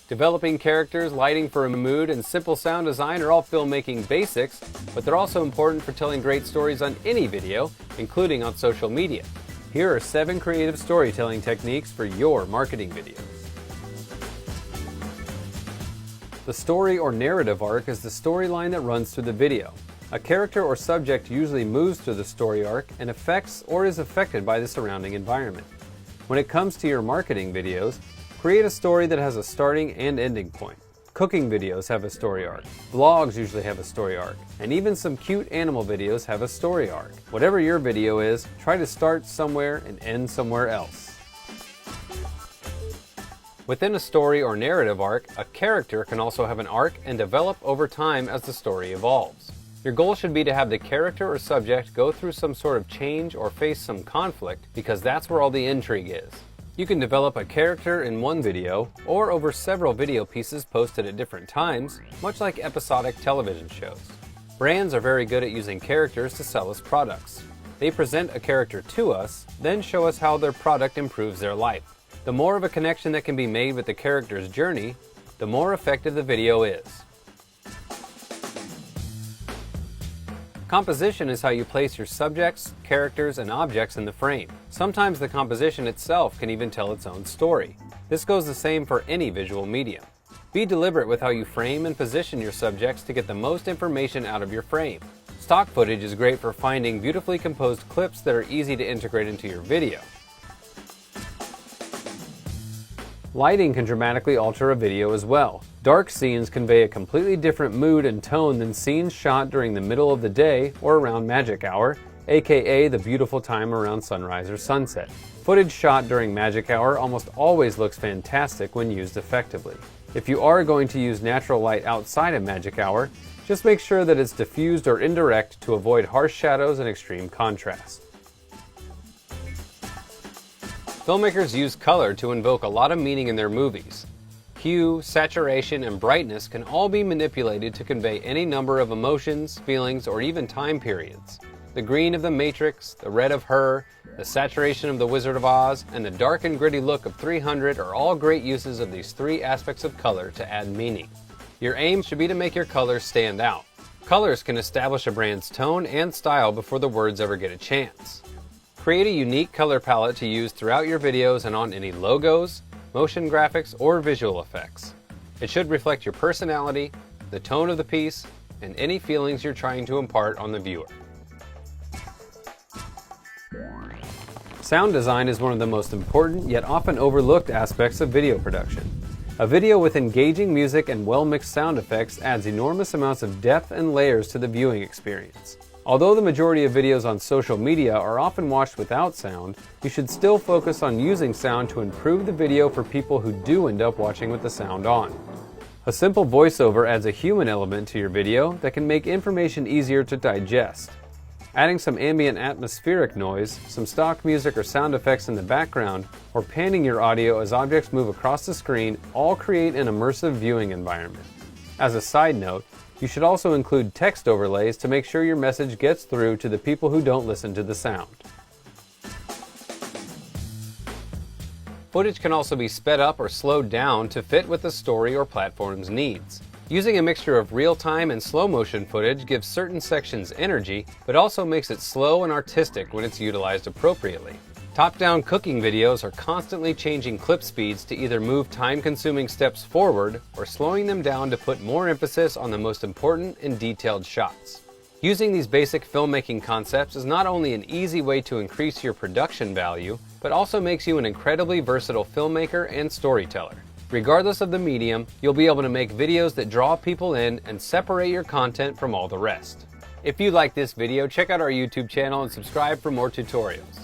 Developing characters, lighting for a mood, and simple sound design are all filmmaking basics, but they're also important for telling great stories on any video, including on social media. Here are 7 creative storytelling techniques for your marketing videos. The story or narrative arc is the storyline that runs through the video. A character or subject usually moves through the story arc and affects or is affected by the surrounding environment. When it comes to your marketing videos, create a story that has a starting and ending point. Cooking videos have a story arc, vlogs usually have a story arc, and even some cute animal videos have a story arc. Whatever your video is, try to start somewhere and end somewhere else. Within a story or narrative arc, a character can also have an arc and develop over time as the story evolves. Your goal should be to have the character or subject go through some sort of change or face some conflict, because that's where all the intrigue is. You can develop a character in one video or over several video pieces posted at different times, much like episodic television shows. Brands are very good at using characters to sell us products. They present a character to us, then show us how their product improves their life. The more of a connection that can be made with the character's journey, the more effective the video is. Composition is how you place your subjects, characters, and objects in the frame. Sometimes the composition itself can even tell its own story. This goes the same for any visual medium. Be deliberate with how you frame and position your subjects to get the most information out of your frame. Stock footage is great for finding beautifully composed clips that are easy to integrate into your video. Lighting can dramatically alter a video as well. Dark scenes convey a completely different mood and tone than scenes shot during the middle of the day or around magic hour, aka the beautiful time around sunrise or sunset. Footage shot during magic hour almost always looks fantastic when used effectively. If you are going to use natural light outside of magic hour, just make sure that it's diffused or indirect to avoid harsh shadows and extreme contrast. Filmmakers use color to invoke a lot of meaning in their movies. Hue, saturation, and brightness can all be manipulated to convey any number of emotions, feelings, or even time periods. The green of The Matrix, the red of Her, the saturation of The Wizard of Oz, and the dark and gritty look of 300 are all great uses of these 3 aspects of color to add meaning. Your aim should be to make your colors stand out. Colors can establish a brand's tone and style before the words ever get a chance. Create a unique color palette to use throughout your videos and on any logos, motion graphics, or visual effects. It should reflect your personality, the tone of the piece, and any feelings you're trying to impart on the viewer. Sound design is one of the most important yet often overlooked aspects of video production. A video with engaging music and well-mixed sound effects adds enormous amounts of depth and layers to the viewing experience. Although the majority of videos on social media are often watched without sound, you should still focus on using sound to improve the video for people who do end up watching with the sound on. A simple voiceover adds a human element to your video that can make information easier to digest. Adding some ambient atmospheric noise, some stock music or sound effects in the background, or panning your audio as objects move across the screen all create an immersive viewing environment. As a side note, you should also include text overlays to make sure your message gets through to the people who don't listen to the sound. Footage can also be sped up or slowed down to fit with the story or platform's needs. Using a mixture of real-time and slow-motion footage gives certain sections energy, but also makes it slow and artistic when it's utilized appropriately. Top-down cooking videos are constantly changing clip speeds to either move time-consuming steps forward or slowing them down to put more emphasis on the most important and detailed shots. Using these basic filmmaking concepts is not only an easy way to increase your production value, but also makes you an incredibly versatile filmmaker and storyteller. Regardless of the medium, you'll be able to make videos that draw people in and separate your content from all the rest. If you like this video, check out our YouTube channel and subscribe for more tutorials.